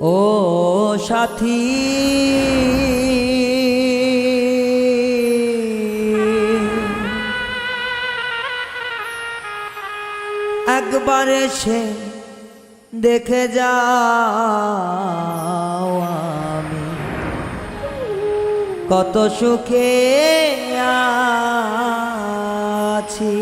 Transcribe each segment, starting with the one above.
ও সাথী একবার এসে দেখে যাও আমি কত সুখে আছি।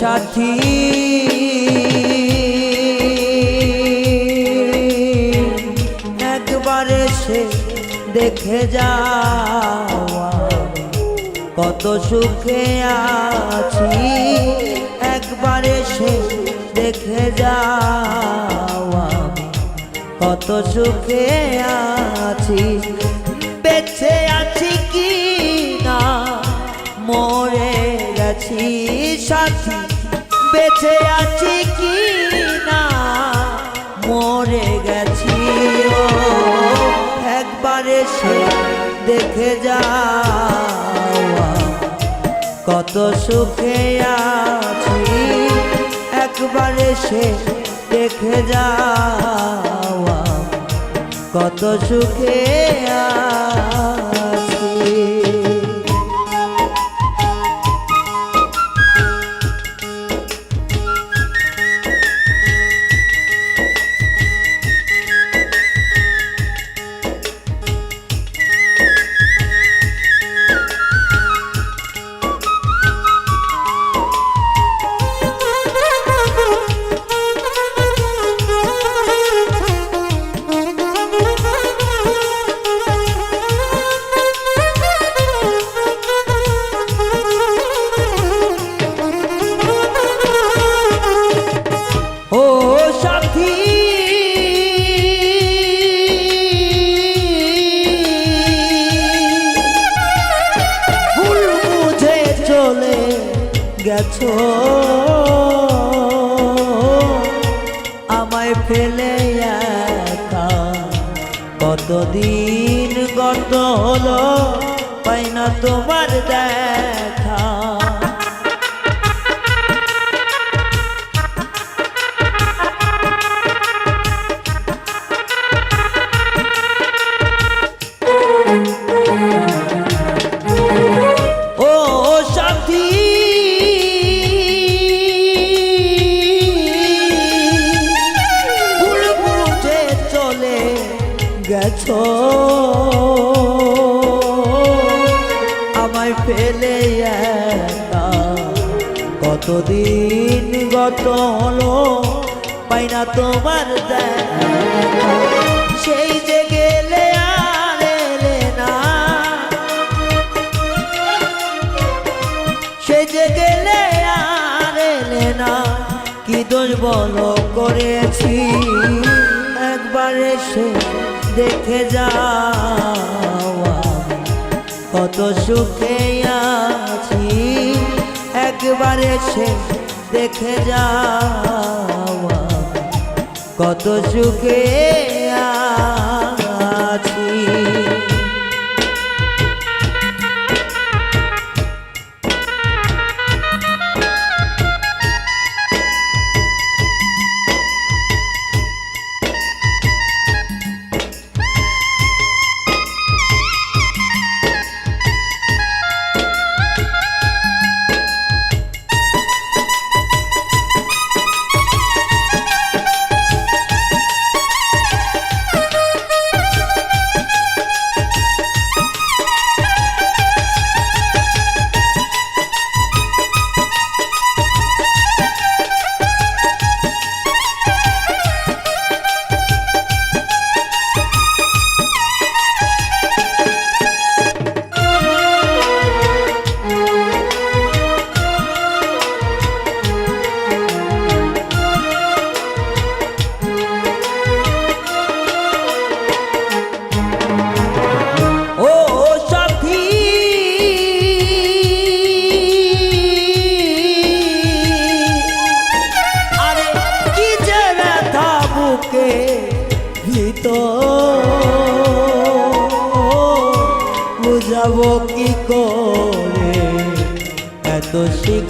সাথী একবার এসে দেখে যাও কত সুখে আছি। একবার এসে দেখে যাও কত সুখে আছি। বেঁচে আছি কি না মরে গেছি সাথী, বেঁচে আছি কি না মরে গেছি। ও একবার এসে দেখে যাও কত সুখে আছি। একবার এসে দেখে যাও কত সুখে আছি। গেছো আমায় ফেলে একা, কতদিন গত হলো পাই না তোমার দেখা। গেছো আমায় ফেলে একা, কতদিন গত হলো পাই না তোমার দেখা। সেই যে গেলে আর এলে না, সেই যে গেলে আর এলে না, কি দোষ বলো করেছি। একবার এসে দেখে যাও কত সুখে আছি। একবার এসে দেখে যাও কত সুখে আছি।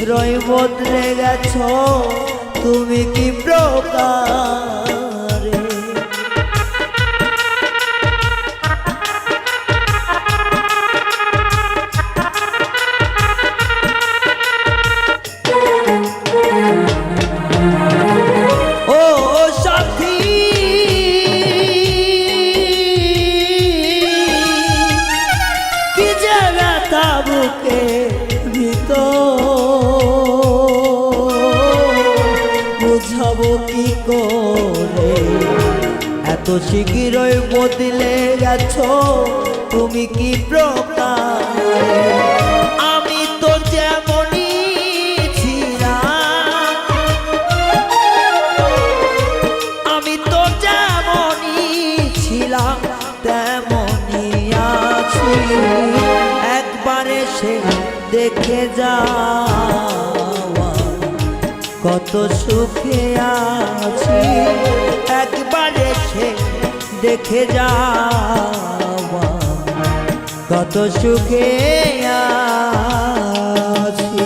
শীঘ্রই বদলে গেছো তুমি কি প্রকারে। ও সাথী কি যে ব্যথা বুকে বুঝাবো কি করে, এত শীঘ্রই বদলে গেছো তুমি কি প্রকারে। আমি তো যেমনই ছিলাম, আমি তো যেমনই ছিলাম তেমনই আছি, একবার এসে দেখে যাওয়া কত সুখে আছি, একবার এসে দেখে যাওয়া কত সুখে আছি।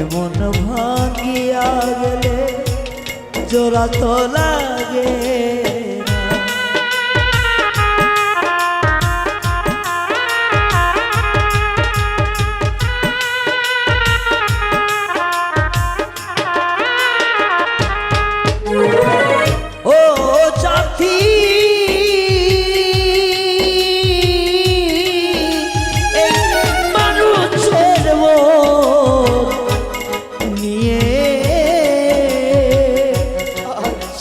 এমন ভাঙিয়া গেলে জোড়া তো লাগে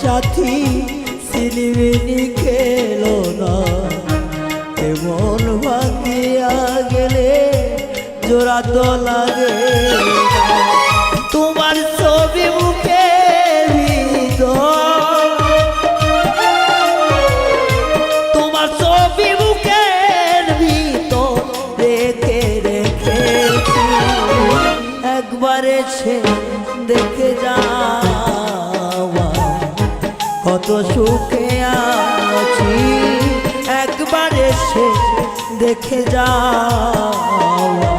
সাথী সিলিমিনি খেলো না, এমন ভাঙিয়া গেলে জোড়া তো লাগে। তোমার ছবি মুখে তোমার ছবি মুখের ভিতর রেখে রেখেছি, একবার এসে দেখে যাওয়া কত সুখে আছি, একবার এসে দেখে যাওয়া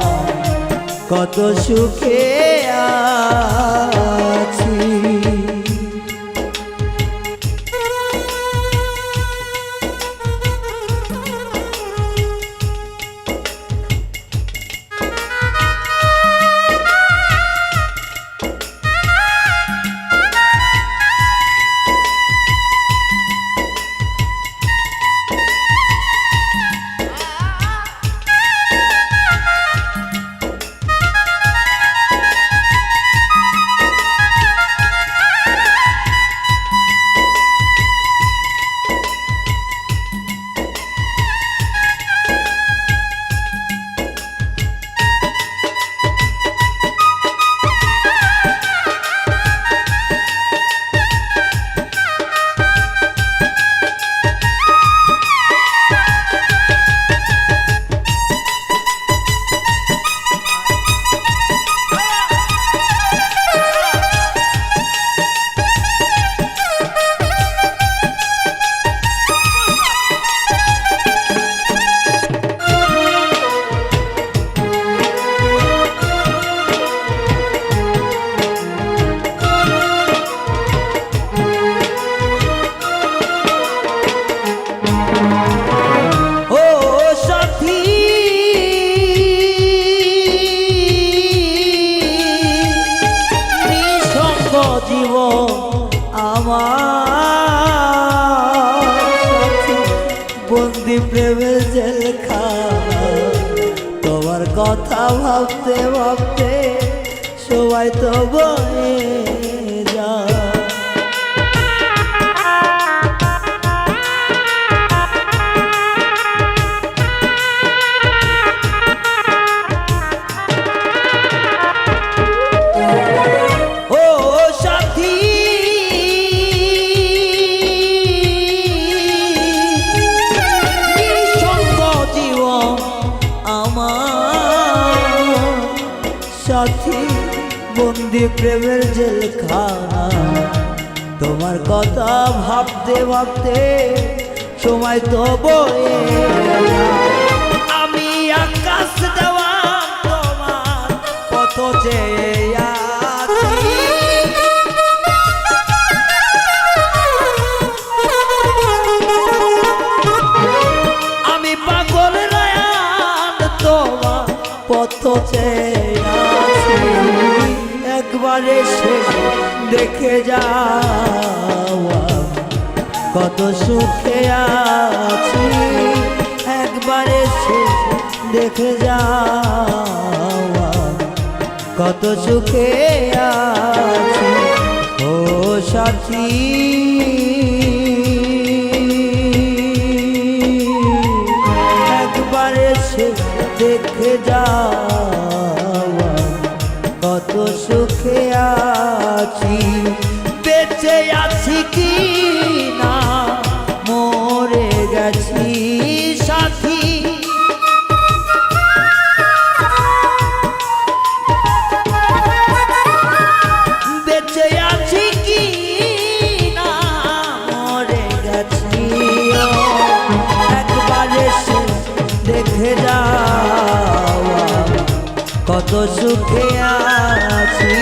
কত সুখে আছি। ভাবতে ভাবতে সবাই তো বয়ে যায়। সাথী বন্দি প্রেমের জেলখানা, তোমার কথা ভাবতে ভাবতে সময় তো বয়ে যায়। আমি আকাশ দেওয়া তোমার পথ চেয়ে আছি, আমি পাগল রায়ান তোমার পথ চেয়ে একবার এসে দেখে যাওয়া কত সুখে আছি, একবার এসে দেখে যাওয়া কত সুখে আছি। ও সাথী একবার এসে দেখে যাওয়া কত সুখে আছি, বেঁচে আছি কি না মরে গেছি সাথী। বেঁচে আছি কি না মরে গেছি, একবার এসে দেখে যাওয়া কত সুখে আছি,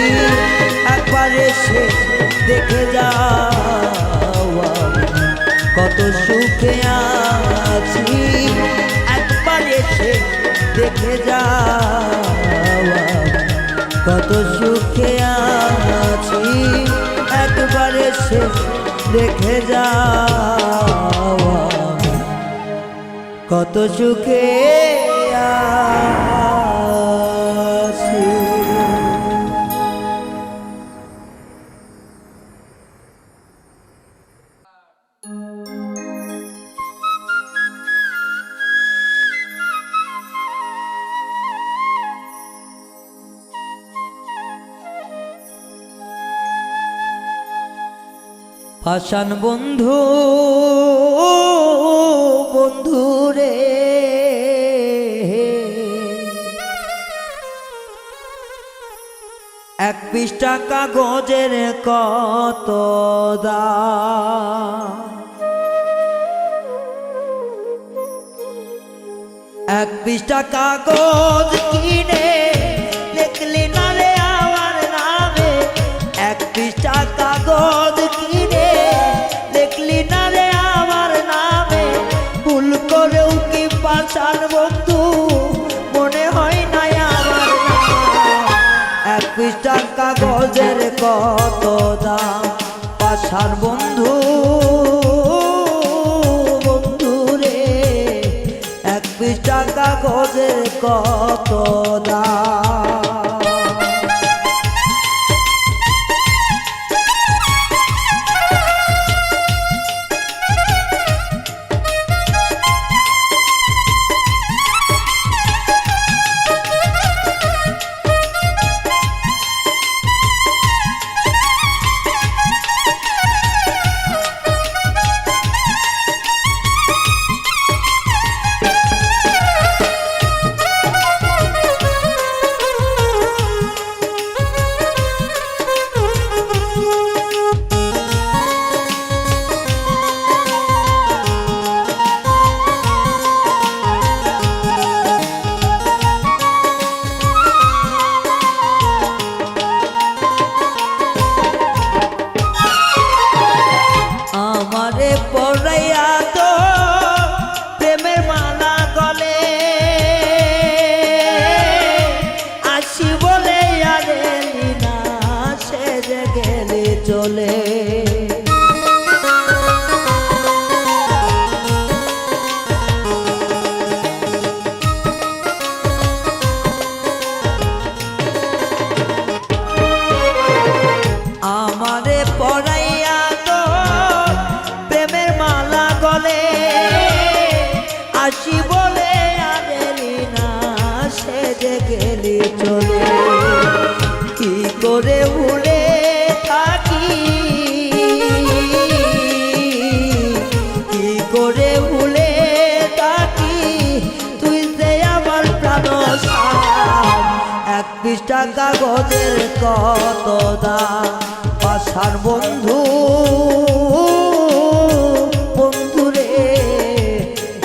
একবার এসে দেখে যাওয়া কত সুখে আছি, একবার এসে দেখে যাওয়া কত সুখে আছি, একবার এসে দেখে যাওয়া কত সুখে আছি। পাষাণ বন্ধু বন্ধু রে, এক পৃষ্ঠা কাগজের কত দাম, এক পৃষ্ঠা কাগজ কিনে লিখলি না রে আমার নামে, এক পৃষ্ঠা কাগজ কিনে লিখলি না রে আমার নামে, ভুল করেও কি পাষাণ বন্ধু মনে হয় না আমার নাম, এক পৃষ্ঠা কাগজের কত দাম। পাষাণ বন্ধু বন্ধু রে, এক পৃষ্ঠা কাগজের কত দাম। কাগজের কত দাম পাশার বন্ধু বন্ধুরে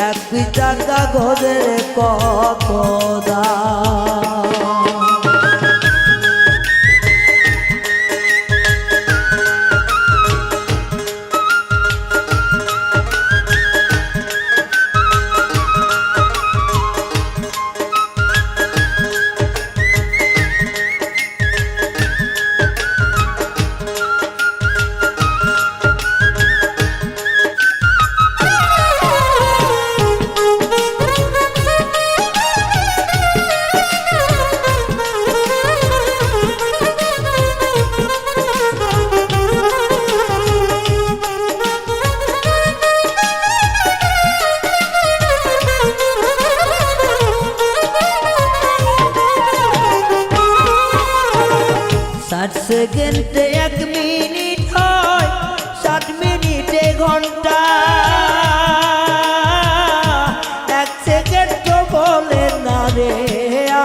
এক পৃষ্ঠা কাগজের কত দাম সেকেন্ডে 1 মিনিট হয় 60 মিনিটে ঘন্টা 1 সেকেন্ড তো বলে না রে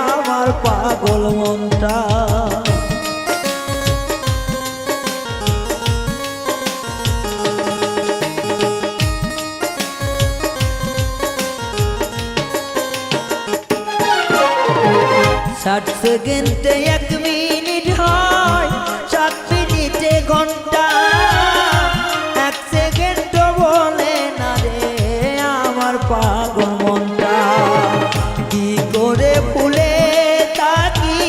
আমার পাগল মনটা ষাট সেকেন্ডে 1 মিনিট হয় 7 মিনিটে ঘন্টা 1 সেকেন্ড বলে না রে আমার পাগল মনটা কি করে ভুলে থাকি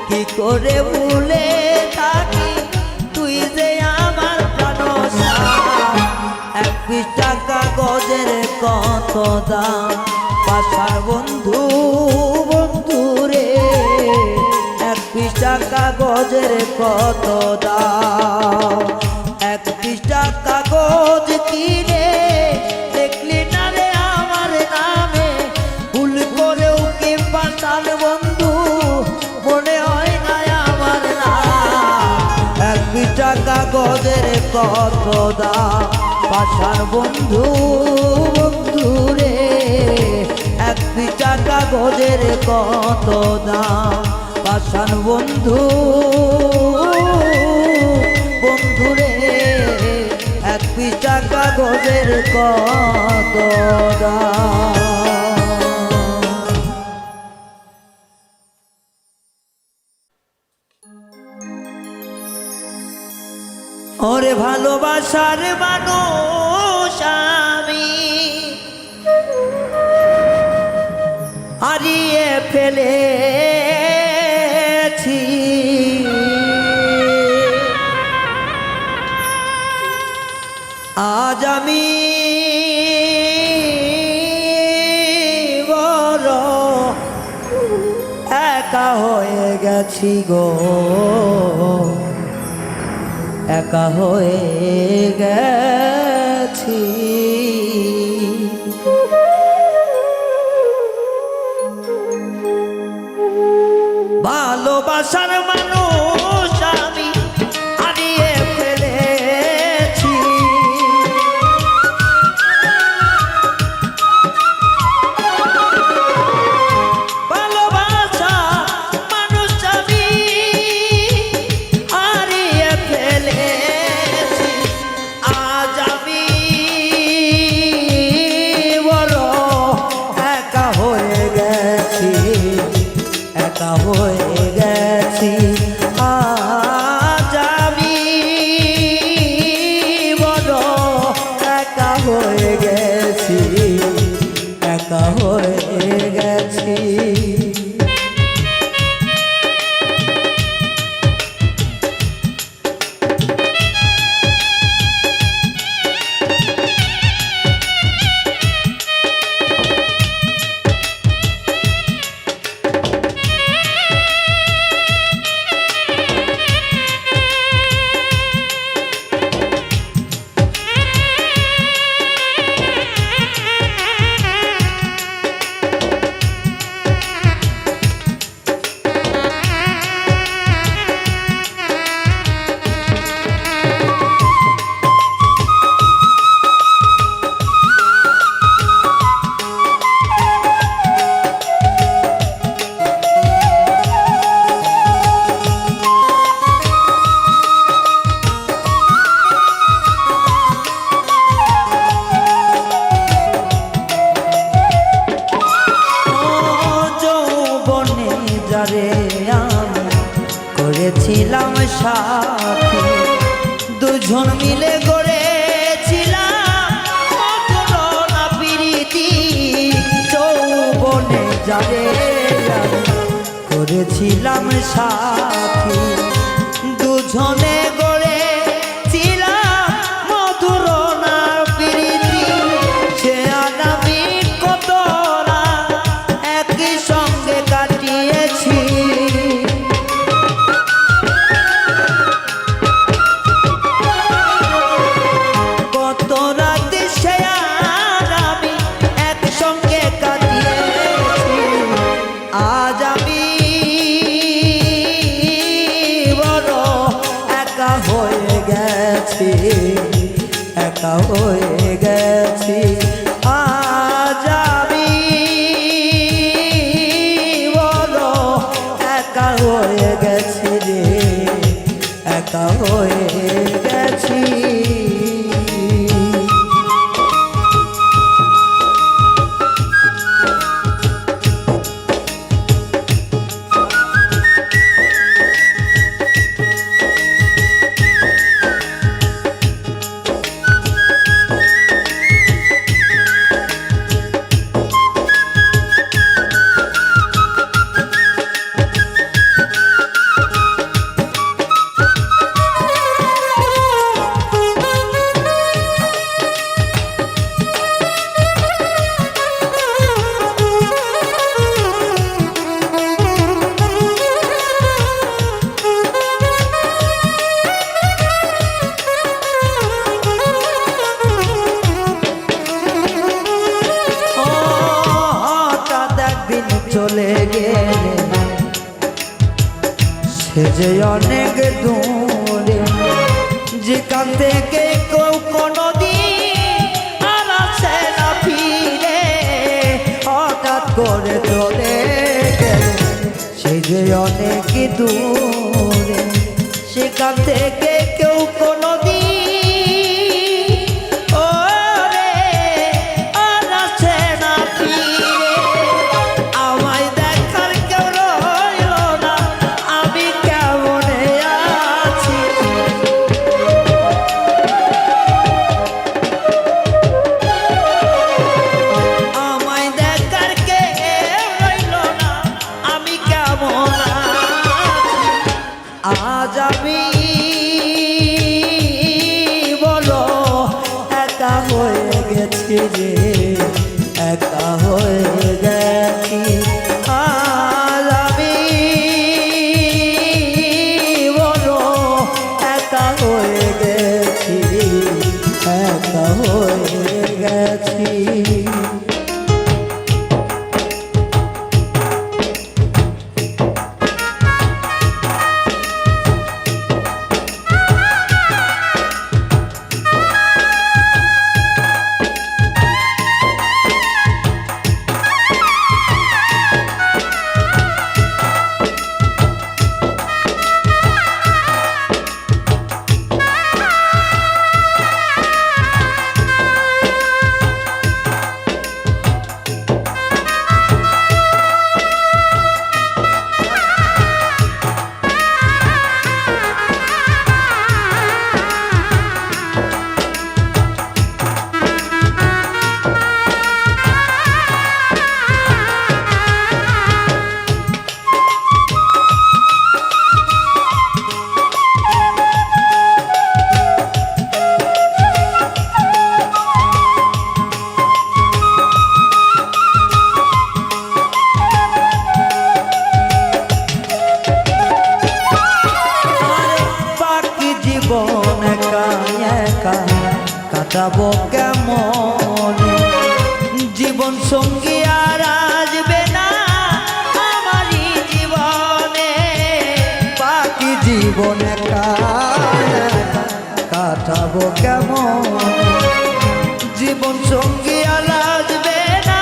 কি করে ভুলে থাকি তুই যে আমার প্রাণসা 1 পৃষ্ঠা কাগজের কত দাম পাশার বন্ধু বন্ধুরে 1 পৃষ্ঠা কাগজের কত দাম 1 পৃষ্ঠা কাগজ কিনে দেখলি না রে আমার নামে ভুল করেও কি পাশার বন্ধু মনে হয় না আমার নাম 1 পৃষ্ঠা কাগজের কত দাম পাশার বন্ধু বন্ধুরে 1 পৃষ্ঠা কাগজের কত দাম পাশান বন্ধু বন্ধুরে 1 পৃষ্ঠা কাগজের কত দাম ওরে ভালোবাসার মানুষ আমি হারিয়ে ফেলেছি আজ আমি বড় একা হয়ে গেছি গো একা হয়ে গেছি ভালোবাসার মানুষ আমি হারিয়ে ফেলেছি ভালোবাসা মানুষ আমি হারিয়ে ফেলেছি আজ আমি বড় একা হয়ে গেছি একা হয়ে গেছি যারে আমি করেছিলাম সাথী, দুজন মিলে গড়েছিলাম অতুলনা প্রীতি। যৌবনে যারে আমি করেছিলাম সাথী, দুজনে গড়েছিলাম মধুরনা প্রীতি। সে আর আমি কতরা একই সঙ্গে কাটিয়েছি, কত রাত সে আর আমি একসঙ্গে কাটিয়েছি। আজ আমি বড় একা হয়ে গেছি, একা হয়ে গেছি। আজ আমি বড় একা হয়ে গেছি রে, একা হয়ে গেছি। চলে গেলে সে যে অনেক দূরে, যেখান থেকে কেউ কোনোদিন আর আসে না ফিরে। হঠাৎ করে চলে গেলে সে যে অনেক দূরে, সেখান থেকে কেউ কোনোদিন আজ আমি বলো একা হয়ে গেছি রে, একা হয়ে গেছি। আজ আমি বলো একা হয়ে গেছি, একা হয়ে গেছি। কাটাবো কেমন জীবন, সঙ্গী আর আসবে না আমারই জীবনে। বাকি জীবন একা কাটাবো কেমন, জীবন সঙ্গী আর আসবে না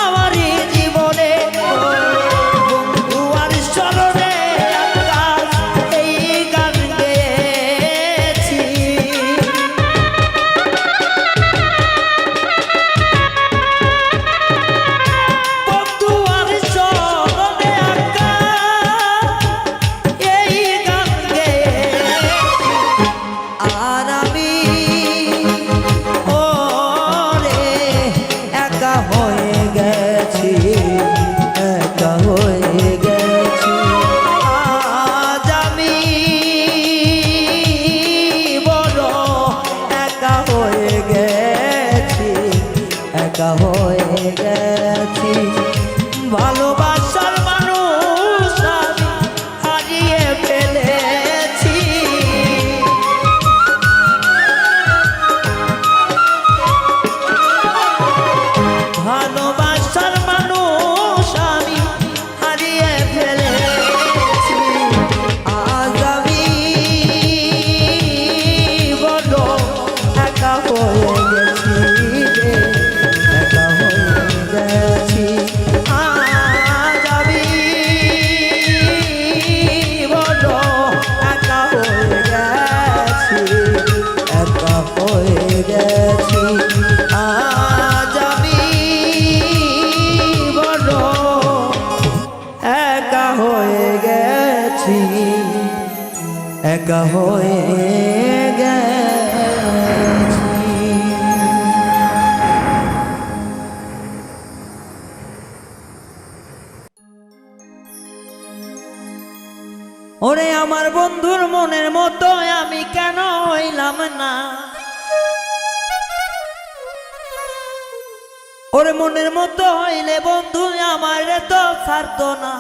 আমারই জীবনে। বন্ধু আর স্মরণে এই গান গেয়েছি, বন্ধু আর স্মরণে ভালোবাসার মানুষ আমি হারিয়ে ফেলেছি। ভালোবাসার মানুষ আমি হারিয়ে ফেলেছি। আজ আমি বড় একা হয়ে গেছি রে, একা হয়ে গেছি। আজ আমি বড় একা হয়ে গেছি, একা হয়ে গেছি। আজ আমি বড় একা হয়ে গেছি, একা হয়ে গেছি। ওরে আমার বন্ধুর মনের মতো আমি কেন হইলাম না, ওরে মনের মতো হইলে বন্ধু আমার তো ছাড়তো না।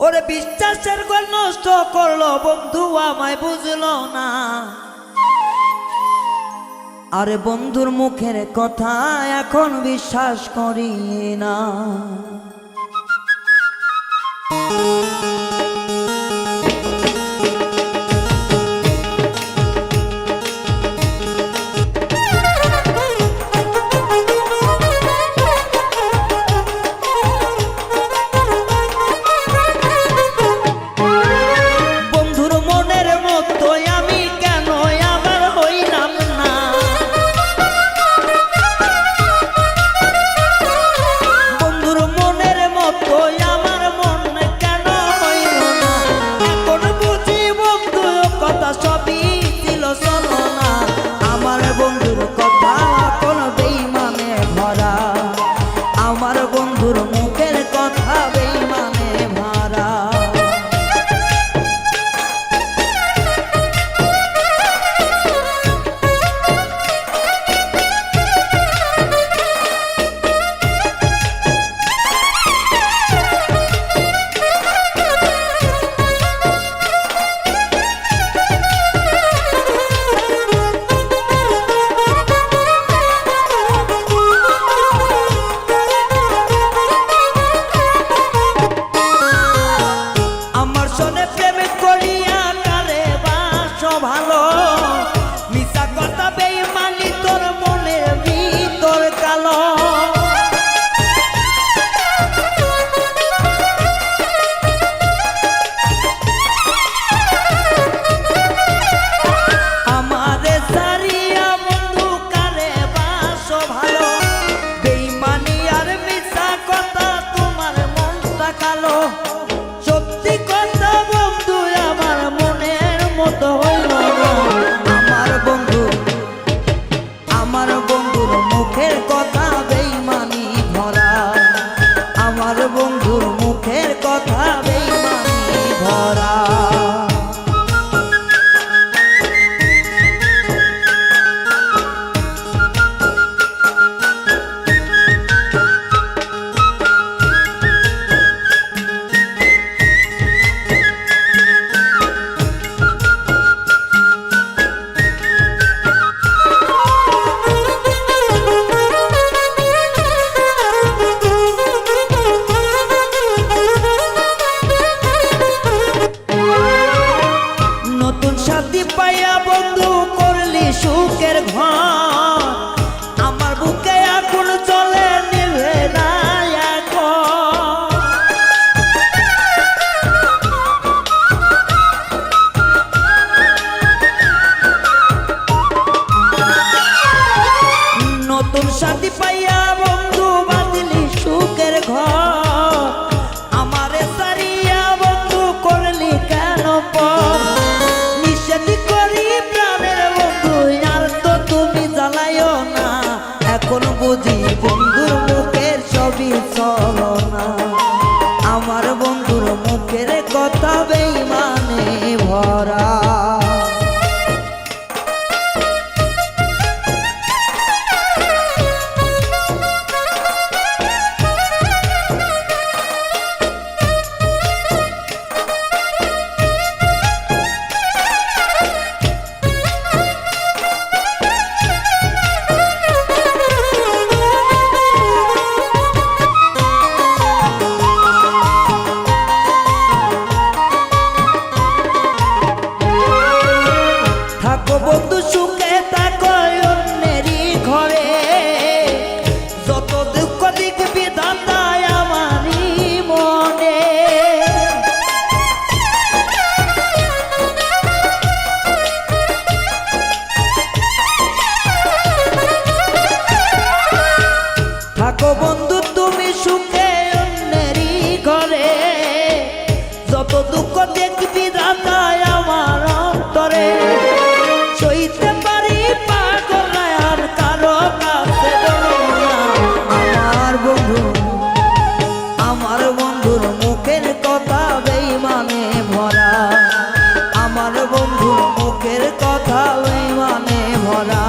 ওরে বিশ্বাসের গোল নষ্ট করলো বন্ধু আমায় বুঝলো না। আরে বন্ধুর মুখের কথা এখন বিশ্বাস করি না। বন্ধুর মনের মতো আমি কেন আবার হইলাম না, বন্ধুর মনের মতো আমার মন কেন হইল না। এখন বুঝি বন্ধু কথা সবই ছিল ছলনা, আমার বন্ধুর কথা কোন বেঈমানে ভরা, আমার বন্ধুর মুখের কথা বেঈমানে ভরা। আমার সনে প্রেম করিয়া কারে বাসো ভালো, মিছা কথা বেঈমানি তোর মনের ভিতর কালো। আমারে সারিয়া বন্ধু কারে বাসো ভালো, বেঈমানি আর মিছা কথা তোমার মনটা কালো। সত্যি কথা বন্ধু আমার মনের মতো হইল না, আমার বন্ধু, আমার বন্ধুর মুখের কথা বেঈমানি ভরা, আমার বন্ধুর মুখের কথা বেঈমানি ভরা। সুখে অন্যেরই ঘরে, যত দুঃখ দেখবি দাদায় আমার অন্তরে, সইতে পারি পাগল আর কারো কাছে আমার বন্ধু, আমার বন্ধুর মুখের কথা বেঈমানে ভরা, আমার বন্ধুর মুখের কথা বেঈমানে ভরা।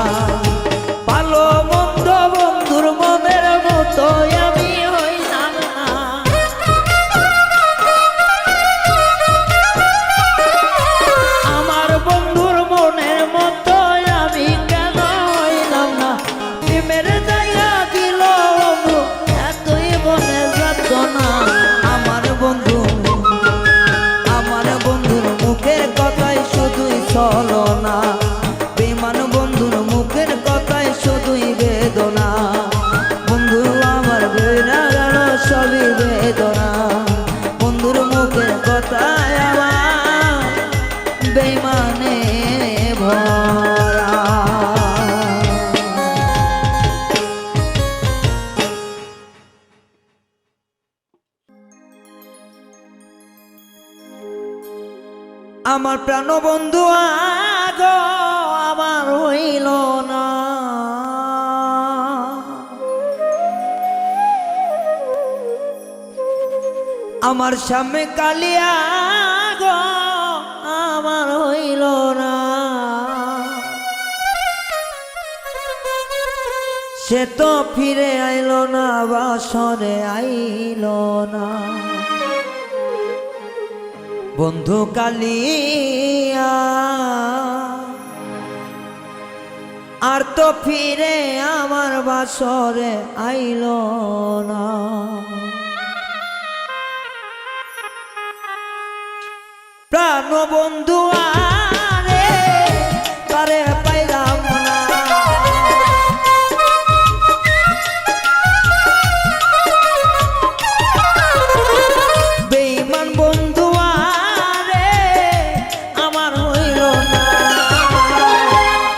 ভালো মন্দ বন্ধুর মনের মতো আমি হইলাম না, আমার বন্ধুর মনের মতো আমি কেন হইলাম না। প্রেমের জায়গা দিল বন্ধু এতই মনে যাত না, আমার বন্ধু, আমার বন্ধুর মুখের কথাই শুধুই ছলনা, বেঈমান বন্ধুর মুখের কথাই শুধুই বেদনা, বন্ধু আমার বেড়া গেল সবই বেদনা, বন্ধুর মুখের কথায় আমার বেঈমানে ভরা। আমার প্রাণ বন্ধু আগো আমার হইল না, আমার সামনে কালিয়া গো আমার হইল না, সে তো ফিরে আইল না বাসরে আইল না, বন্ধু কালিয়া আর তো ফিরে আমার বাসরে আইল না। প্রাণ বন্ধু আরে তারে পাইলাম না, বেঈমান বন্ধু আরে আমার হইল না,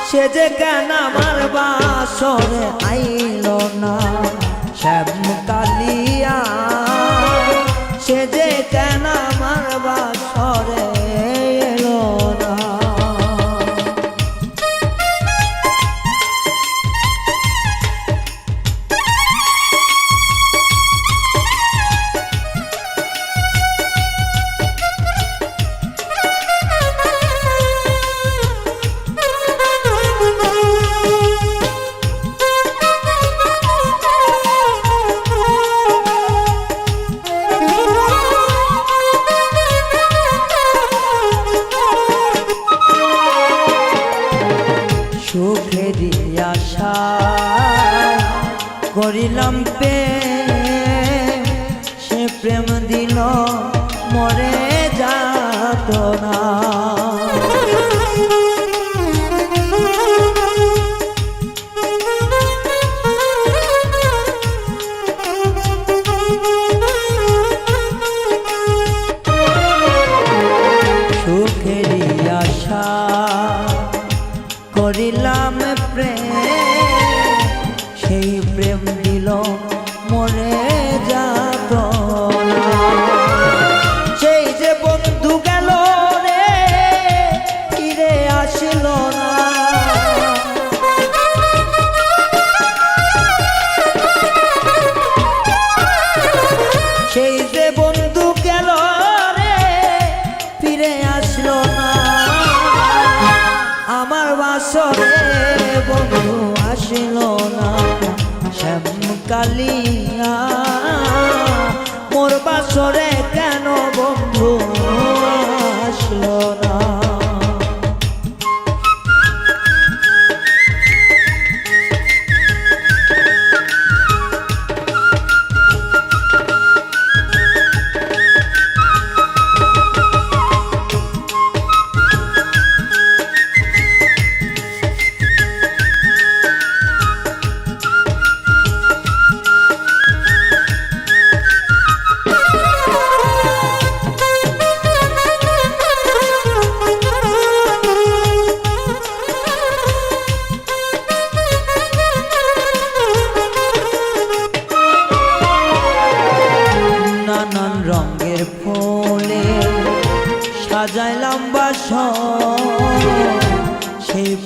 সে যে কেন আমার বাসরে আইল না, শ্যাম কালিয়া সে যে কেন আমার বাসরে এলো না। সুখেরই আশা করিলাম প্রেম, সে প্রেম দিল মরে যাত না, সুখেরই আশা করিলাম প্রেম, সেই প্রেম দিল মরে যাত না, সেই যে বন্ধু গেল রে ফিরে আসিল না, সেই যে বন্ধু গেল রে ফিরে আসলো না, আমার বাসরে বন্ধু আসিল না, শ্যাম কালিয়া মোর বাসরে কেন বন্ধু আসলো না।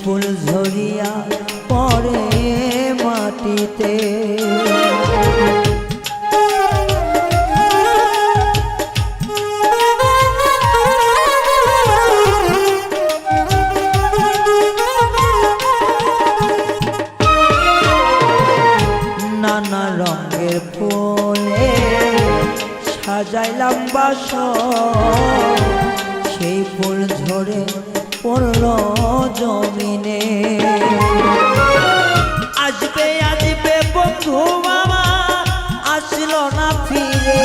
ফুল ঝরিয়া পড়ে মাটিতে। নানা রঙের ফুলে সাজাইলাম বাসর, সেই ফুল ঝরে পড়ল জমিনে। আসবে আসবে বন্ধু মামা আসলো না ফিরে,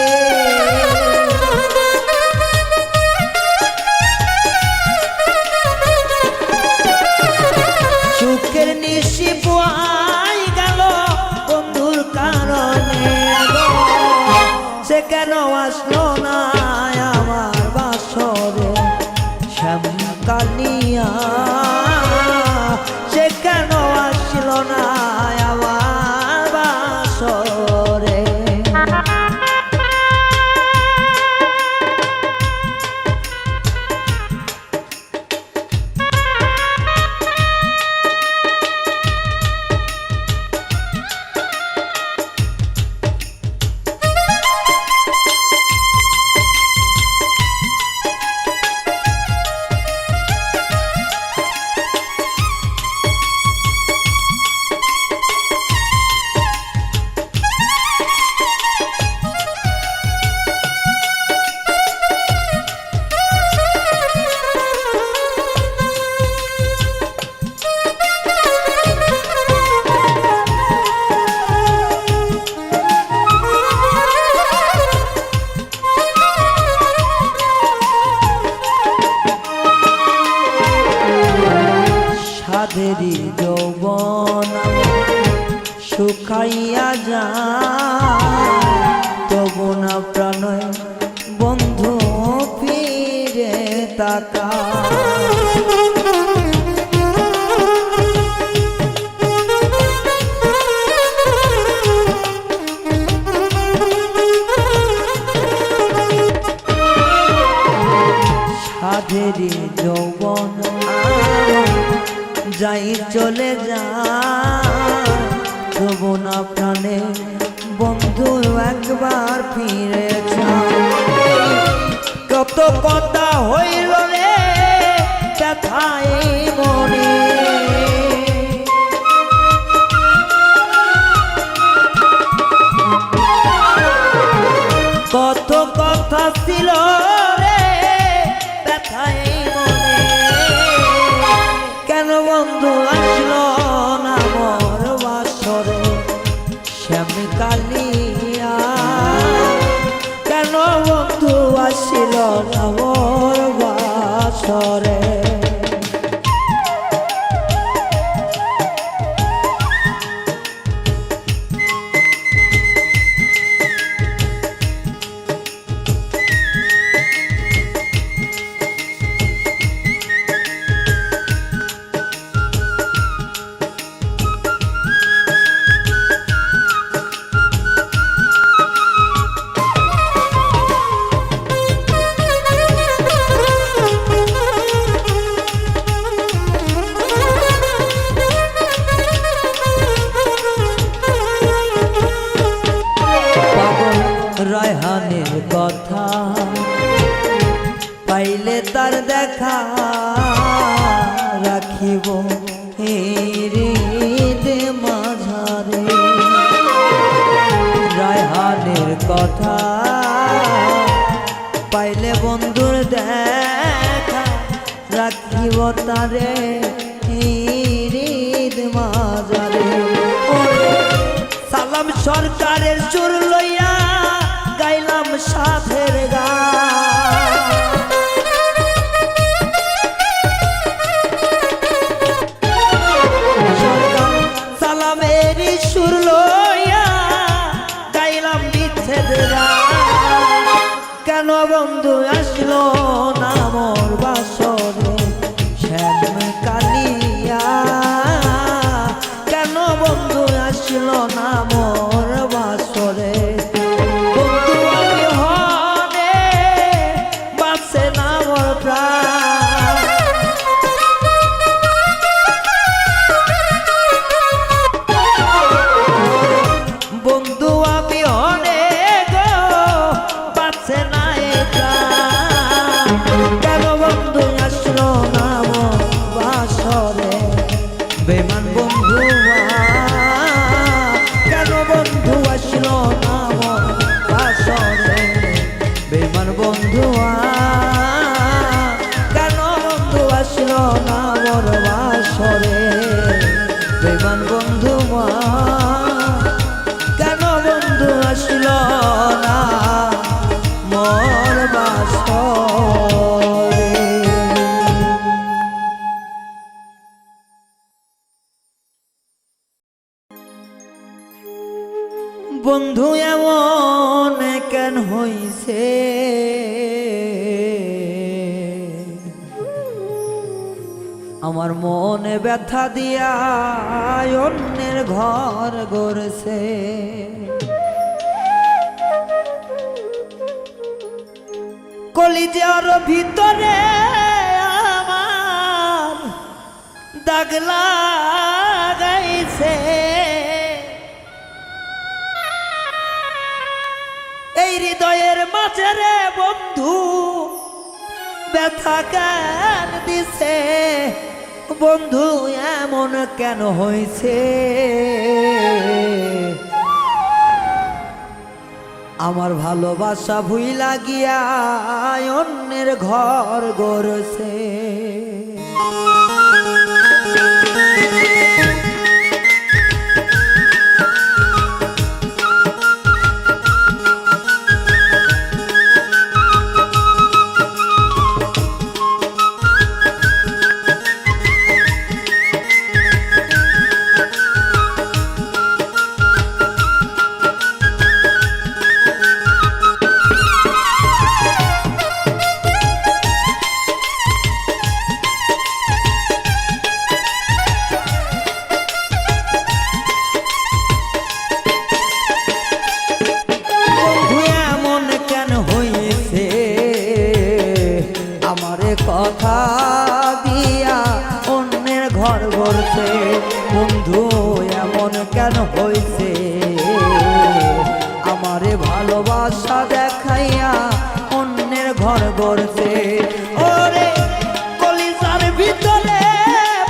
সুখের নিশি পোয়াই গেল বন্ধুর কারণে। সে কেন আসলো না আমার বাসরে শ্যামকালিয়া, সে কেন আসলো না আমার বাসরে। সাধেরি যৌবন শুকাইয়া যায়, তবু না প্রাণয় বন্ধু ফিরে তাকায়। সাধেরি যৌবন যাই চলে যায়, তবু না প্রাণে বন্ধু একবার ফিরে যায়। কত কথা হইল রে ব্যথায় মনে, কত কথা ছিল রে ব্যথায় মনে। কেন বন্ধু আসলো না মোর বাসরে শ্যামকালিয়া, কেন বন্ধু আসিল না মোর বাসরে। রায়হানের কথা পাইলে তার দেখা রাখিব হৃদে মাঝারে। রায়হানের কথা পাইলে বন্ধুর দেখা রাখিব তারে হৃদ মাঝারে। সালাম সরকারের সুর লইয়া গাইলাম সাধের গান, সালামের সুর লইয়া গাইলাম বিচ্ছেদ গান। কেন বন্ধু আসলো না মোর বাসরে শ্যামকালিয়া, কেন বন্ধু আসলো না মোর বাসরে। বন্ধু বিহনে বাঁচে না মোর প্রাণ, বন্ধু এমন কেন হইছে আমার মনে ব্যথা দিয়া অন্যের ঘর গড়ছে কলিজার ভিতরে আমার দাগ লাগাইছে এই হৃদয়ের মাঝে রে বন্ধু ব্যথা কেন দিছে বন্ধু এমন কেন হইছে আমার ভালোবাসা ভুইলা গিয়া অন্যের ঘর গড়ছে কথা দিয়া অন্যের ঘর গড়ছে বন্ধু এমন কেন হইছে আমারে ভালোবাসা দেখাইয়া অন্যের ঘর গড়ছে ওরে কলিজার ভিতরে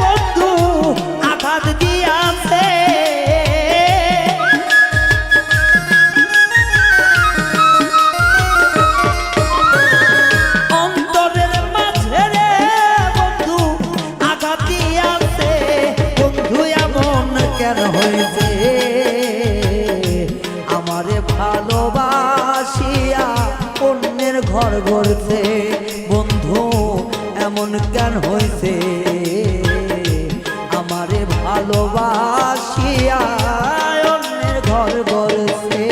বন্ধু আঘাত দিয়াছে কেন হইছে আমারে ভালোবাসিয়া অন্যের ঘর গড়ছে বন্ধু এমন কেন হইছে আমারে ভালোবাসিয়া অন্যের ঘর গড়ছে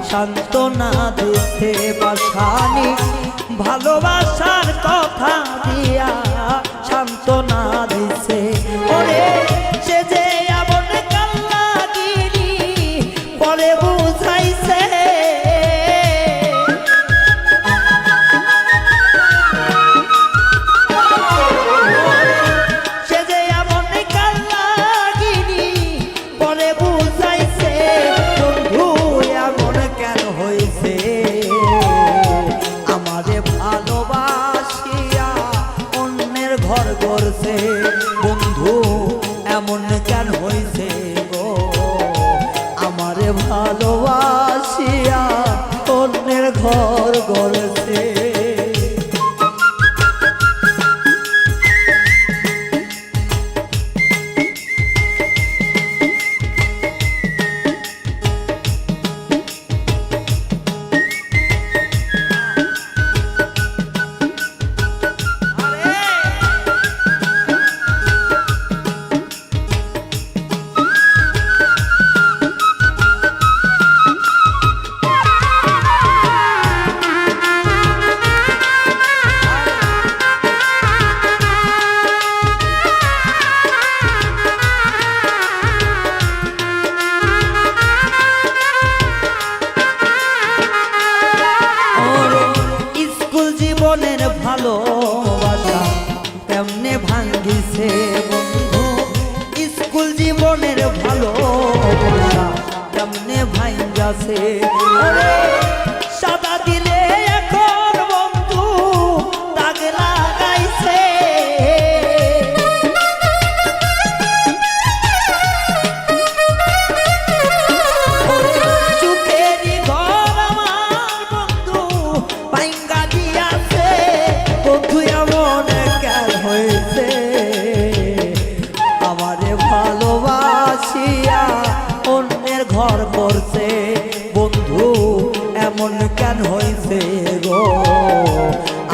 সান্ত্বনা দিতে বাসানি ভালোবাসার কথা দিয়া সান্ত্বনা দিছে ওরে সে যে এমন কাল্লাগিরি পরে বুঝাইছে সে যে এমন কাল্লাগিরি পরে বুঝাইছে বন্ধু এমন কেন হইছে আমারে ভালোবাসিয়া অন্যের ঘর গড়ছে বন্ধু এমন কেন হইছে গো আমারে ভালোবাসিয়া অন্যের ঘর গড়ছে ভালোবাসা কেমনে ভাঙ্গিছে বন্ধু, স্কুল জীবনের ভালোবাসা কেমনে ভাঙ্গাছে। সাদা দিলে এখন বন্ধু দাগ লাগাইছে, সুখেরই ঘর আমার বন্ধু ভাঙ্গা দিয়াছে। বন্ধু এমন কেন হয়েছে, আমারে ভালোবাসিয়া অন্যের ঘর করছে। বন্ধু এমন কেন হয়েছে গো,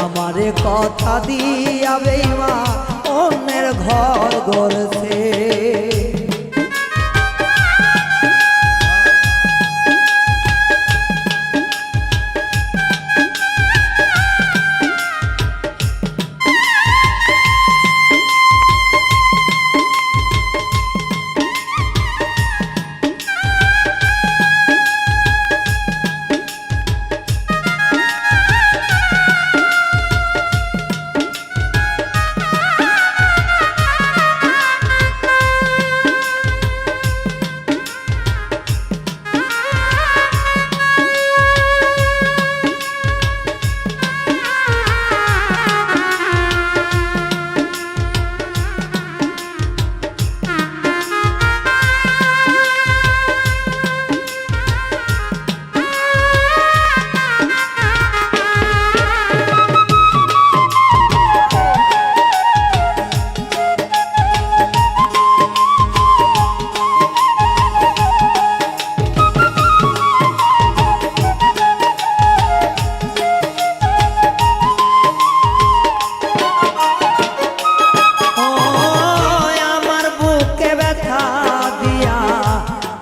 আমারে কথা দিয়া বেঈমান অন্যের ঘর করছে।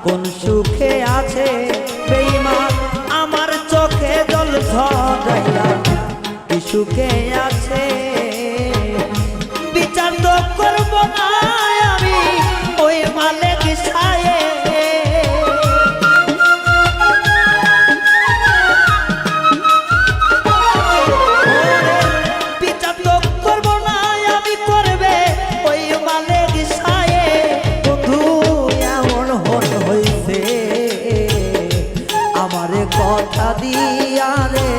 কোন সুখে আছে বেঈমান আমার চোখে জল ঝরাইয়া, কি সুখে আছে বিচার তো করব না আমি ওই মালিক সায়ে। বিচার তো করব না আমি, করবে ওই মালিক সায়ে। বন্ধু এমন হইছে আমারে কথা দিয়া রে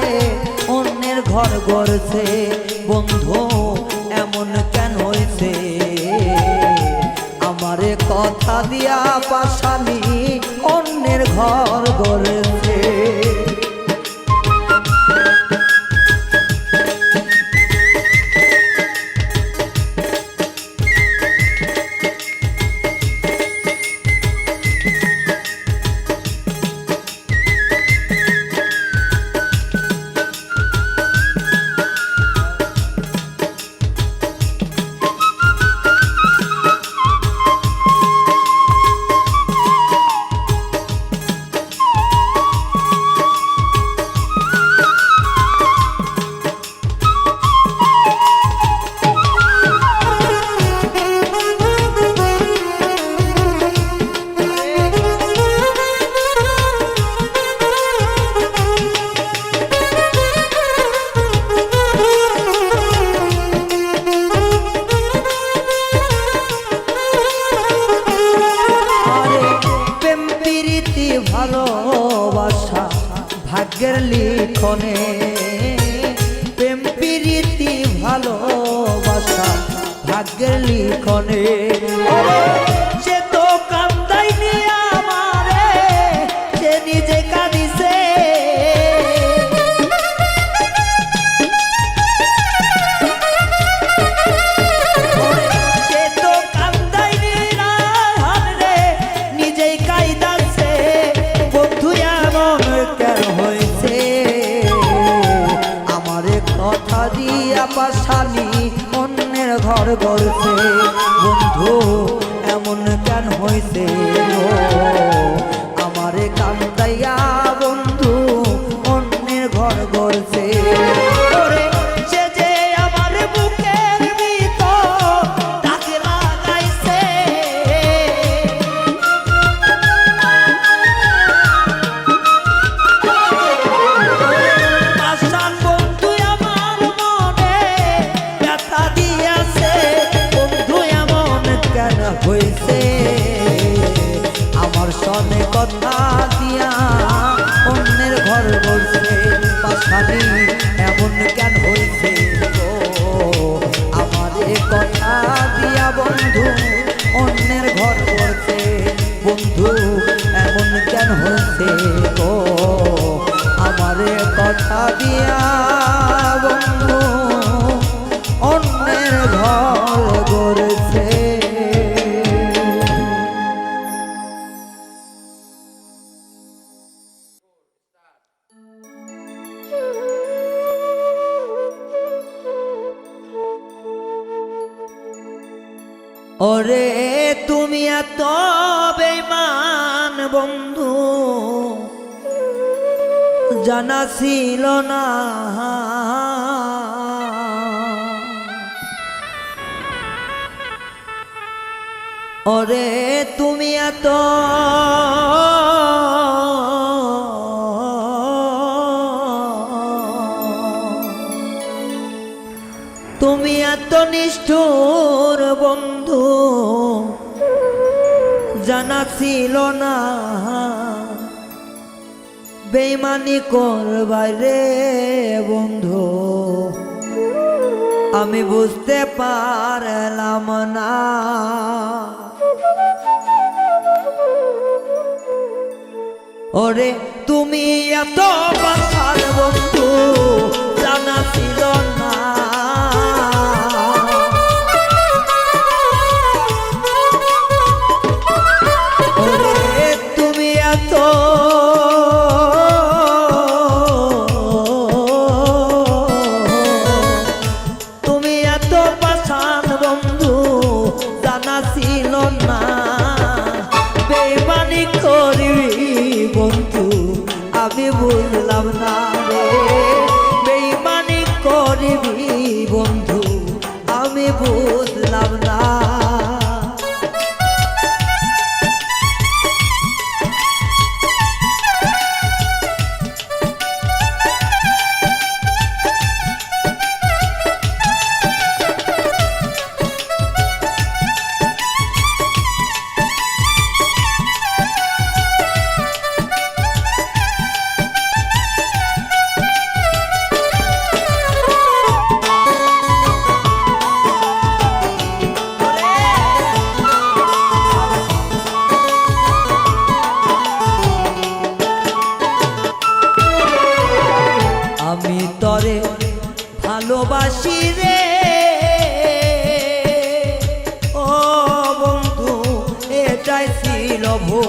অন্যের ঘর গড়ছে। বন্ধু এমন কেন হইছে, আমারে কথা দিয়া পাশানি অন্যের ঘর গড়ছে। ভালোবাসা ভাগ্যের লিখনে, প্রেম প্রীতি ভালোবাসা ভাগ্যের লিখনে। সে তো কান্দাইনি আমারে, সে নিজে কাঁদিছে। সে তো কান্দাইনি রে, নিজেই কাইদাছে। বন্ধু এমন কেন হয়েছে, আমারে কথা দিয়া পাশানি অন্যের ঘর গড়ছে। বন্ধু এমন কেন হয়েছে আমারে কান্দাইয়া বন্ধু অন্যের ঘর গড়ছে। সে যে আমার বুকের ভিতর দাগ লাগাইছে, আসান বন্ধু আমার মনে জানি এমন কেন হয়েছে গো আমারে কথা দিয়া বন্ধু অন্যের ঘর করছে বন্ধু এমন কেন হয়েছে গো আমারে কথা দিয়া বন্ধু অন্যের ঘর করছে। ওরে তুমি এত বেঈমান বন্ধু জানা ছিল না ওরে তুমি এত নিষ্ঠুর বন্ধু জানা ছিল না বেঈমানি করবাই রে বন্ধু আমি বুঝতে পারলাম না ওরে তুমি এত বাসার বন্ধু জানা ছিল না ওরে তুমি এত বাসার বন্ধু জানা ছিল না বেঈমানি করবি বন্ধু আমি বুঝলাম না রে বেঈমানি করবি বন্ধু আমি বুঝলাম না আমি তরে ভালোবাসি রে ও বন্ধু এটাই ছিল ভুল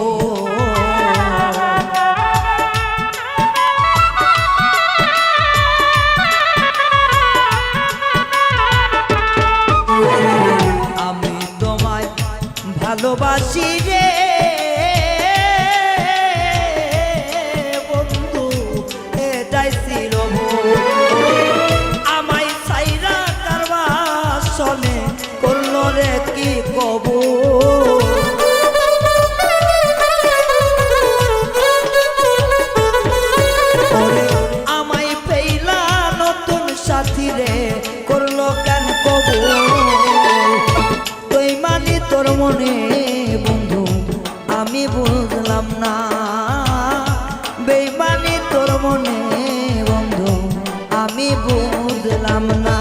আমি তোমায় ভালোবাসি রে বন্ধু এটাই ছিল আমায় সাইরা কারবা শোনে করলো রে কি কবু আমায় পেইলা নতুন সাথী রে করলো কেন কবু তুই মানি তোর মনে বন্ধু আমি বুঝলাম না বেঈমানি তোর মনে বন্ধু আমি বুঝলাম না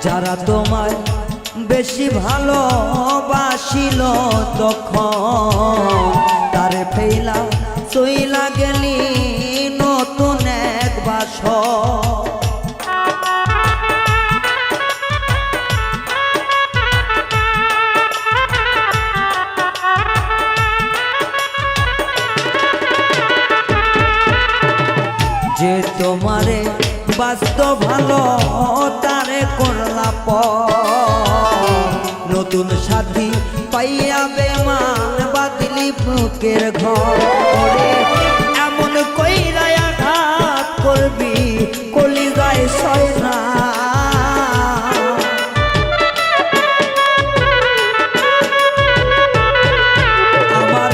যারা তোমায় বেশি ভালোবাসিল তখন তারে ফেলা চইলা গেলি নতুন এক বাসর যে তোমারে বাস্তব ভালো তারে করলা নতুন সাথী পাইয়া বেমান বাদলি বুকের ঘরে এমন কইরা আঘাত করবি কলিজায় সয় না আমার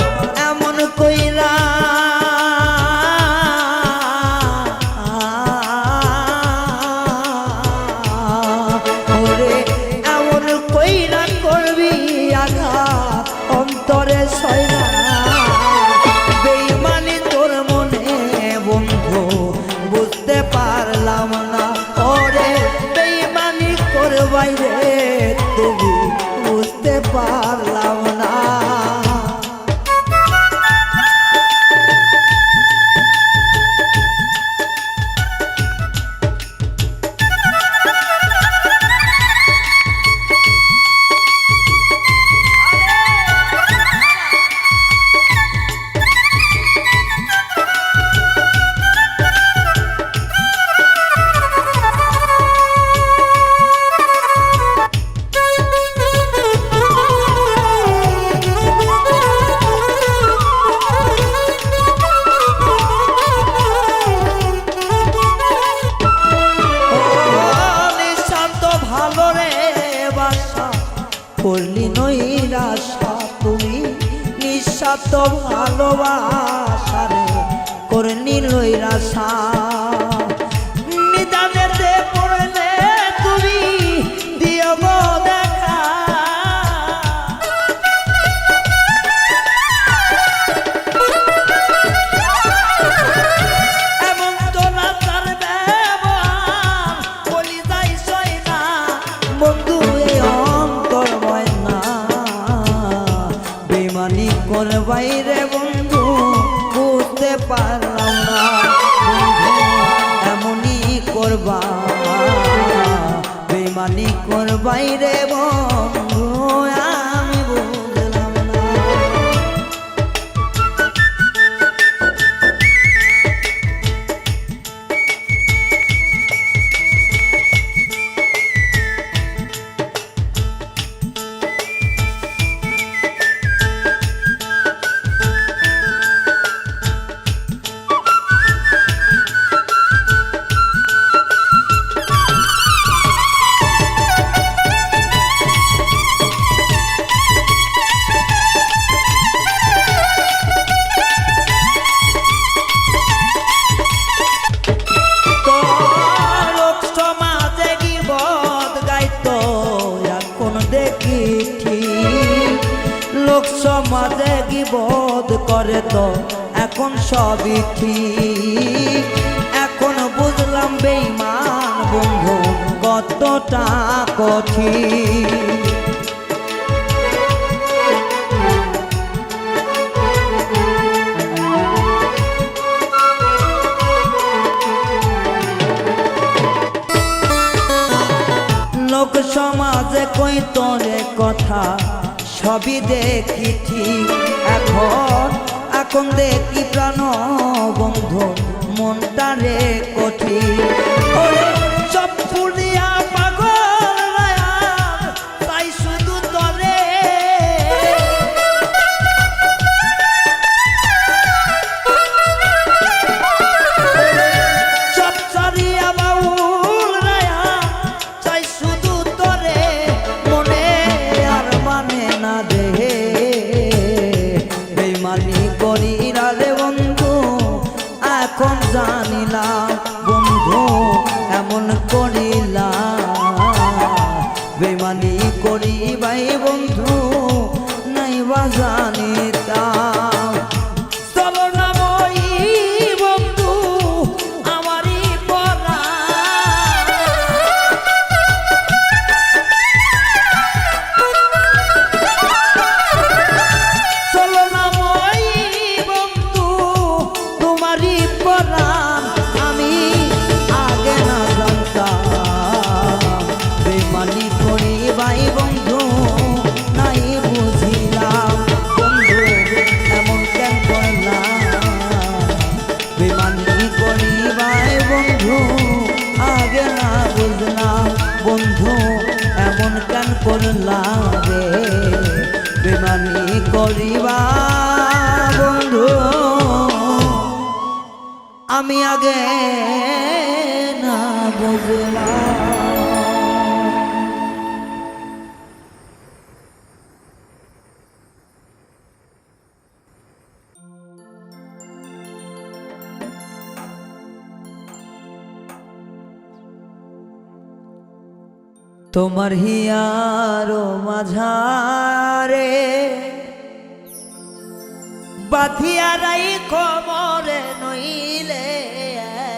এমন কইরা অন্তরে সয়না বেঈমানি তোর মনে বন্ধু বুঝতে পারলাম না ওরে বেঈমানি করবাই রে তুমি বুঝতে পারলাম না করলি নৈরাশা তুমি নিঃস্বার্থ ভালোবাসা রে করলি নৈরাশা নিদানেতে পড়লে তুমি দিও গো দেখা এমন তো না তার ব্যবহার কলিজায় সয় না বন্ধু বাইরে বন্ধু বুঝতে পারলাম না বন্ধু এমনই করবা বেমানি করবাই রে বন্ধু আমি বুঝলাম না লোক সমাজে গীবত করে তো এখন সবই ঠিক এখন বুঝলাম বেঈমান বন্ধু কতটা কঠিন লোক সমাজে কই তোরে কথা সবই দেখি ঠিক এখন দেখি প্রাণ বন্ধু মনটা রে কঠিন সব পুরিয়া পাগল তাই শুধু তরে সব সারিয়া বাউল রায়া চাই শুধু তরে মনে আর মানে না দেহে বেঈমানি করিরা রে বন্ধু এখন জানিলাম বন্ধু এমন করিলাম বেঈমানি করিবাই বন্ধু নাই বা জানিতাম চলো না মই বন্ধু আমারই পরা চলো না মই বন্ধু তোমারই পরা আমি আগে না জানতাম বেঈমানি করিবাই বন্ধু নাই বুঝিলাম বন্ধু এমন কেন করলাম বেঈমানি করিবাই বন্ধু আগে না বুঝলাম বন্ধু এমন কেন করলাম রে করিবা বন্ধু আমি আগে না বুঝলাম। তোমার হিয়ার মাঝারে বাঁধিয়া রাইখো মোরে নইলে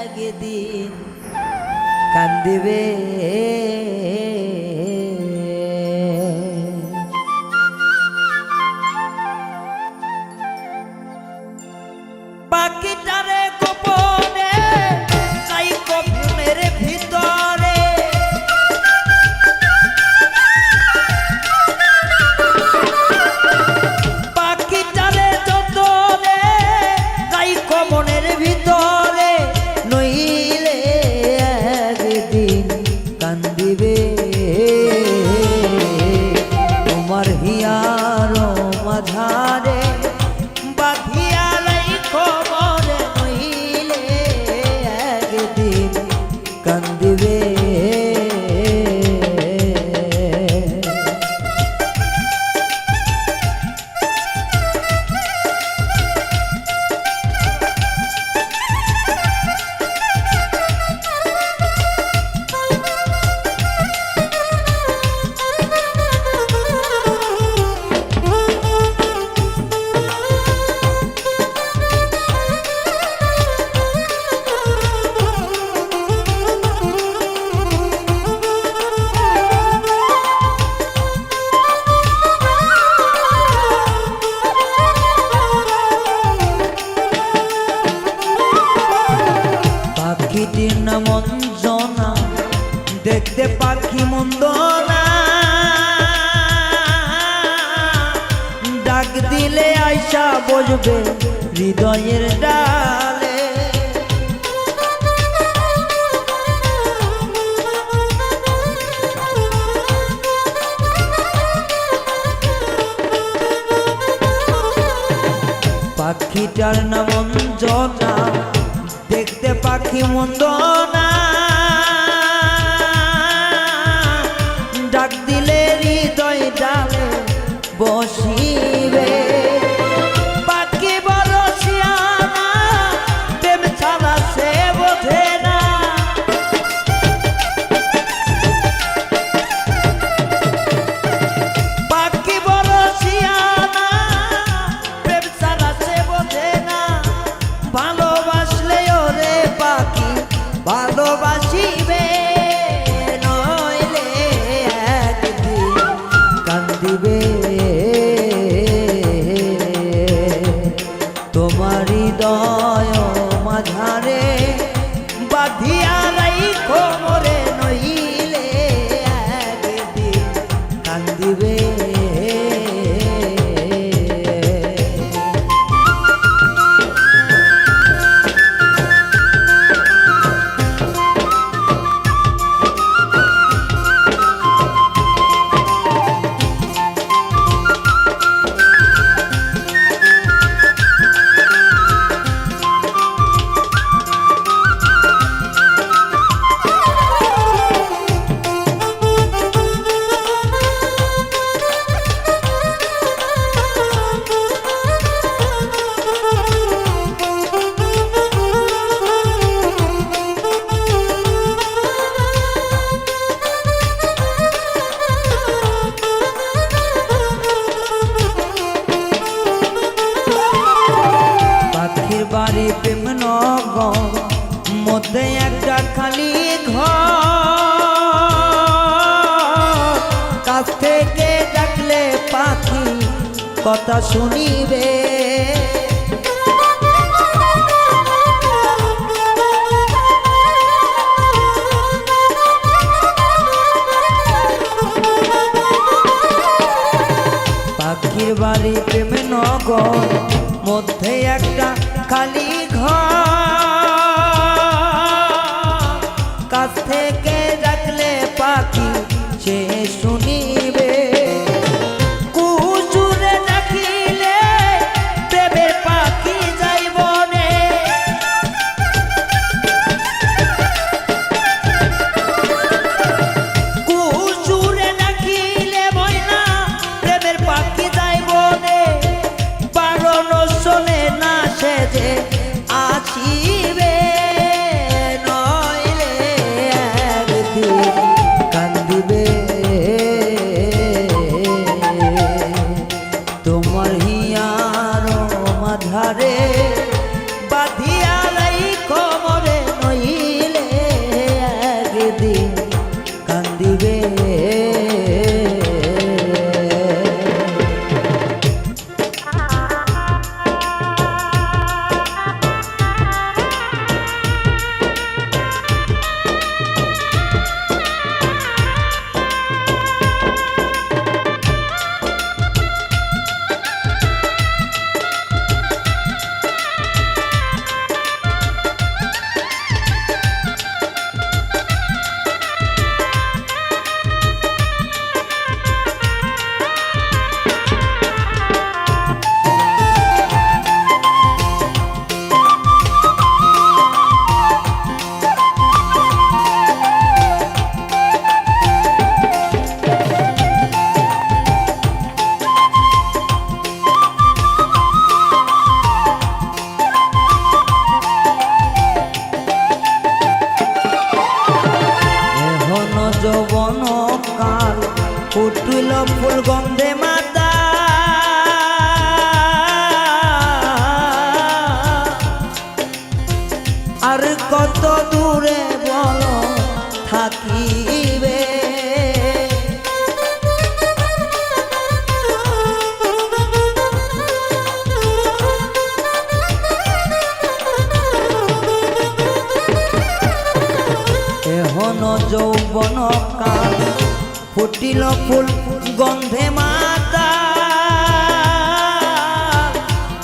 একদিন কান্দিবে পাখিটারে গোপনে রাইখো ঘুমের ভিতরে মনের ভিতরে নইলে একদিন কান্দিবে তোমার হিয়ার মাঝারে বাঁধিয়া রাইখো মোরে নইলে একদিন কান্দিবে পাখিটির নাম অঞ্জনা দেখতে পাখি মন্দ না ডাক দিলে আইসা বসবে হৃদয়ের ডালে পাখিটার নাম অঞ্জনা দেখতে পাখি মন্দ না ডাক দিলে হৃদয় ডালে বসিবে পাখি বড় শিয়ানা প্রেম ছাড়া সে বোঝে না পাখি বড় শিয়ানা প্রেম ছাড়া সে বোঝে না ভালোবাসলে ওরে পাখি ভালোবাসিবে নইলে একদিন কান্দিবে তোমার হৃদয় মাঝারে বাঁধিয়া রাইখো মোরে নইলে একদিন কান্দিবে বাড়ি প্রেম নগর মধ্যে একটা খালি ঘর কাছ থেকে ডাকলে পাখি কথা শুনিবে পাখির বাড়ি প্রেম নগর মধ্যে একটা খালি ঘর কাছ থেকে ডাকলে পাখি সে শুনিবে কুসুরে ডাকিলে কত দূরে বলো থাকিবে এহন যৌবন কাল ফুটিল ফুল গন্ধে মাতা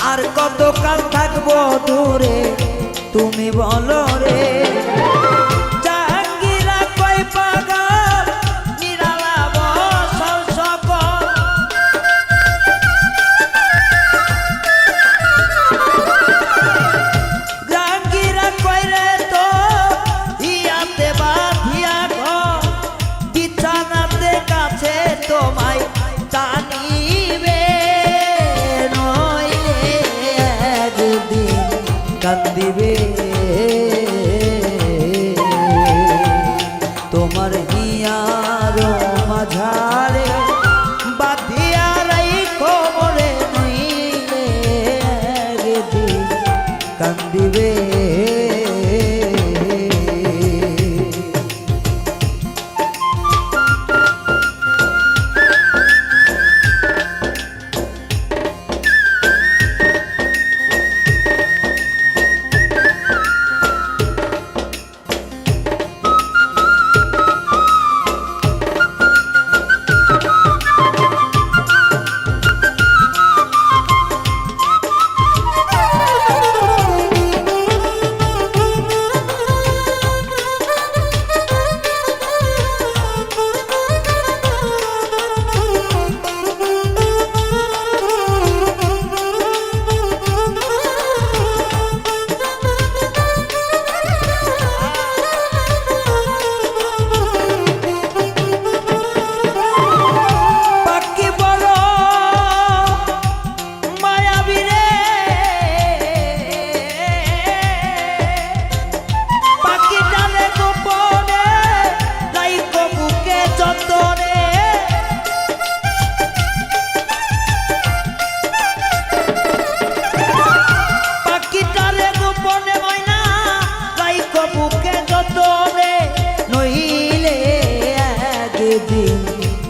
আর কতকাল থাকবো দূরে তুমি বলো রে জাহাঙ্গীরা কই পাগল নিরালা বসল সকল জাহাঙ্গীরা কই রে তো ইয়াতে বাঁধিয়া ঘর বিছানাতে কাছে তোমায় টানিবে নইলে একদিন কান্দিবে তোমার হিয়ার মাঝারে বাঁধিয়া রাইখো মোরে নইলে একদিন কান্দিবে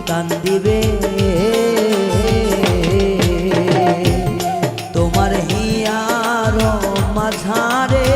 কান্দিবে তোমার হিয়ার মাঝারে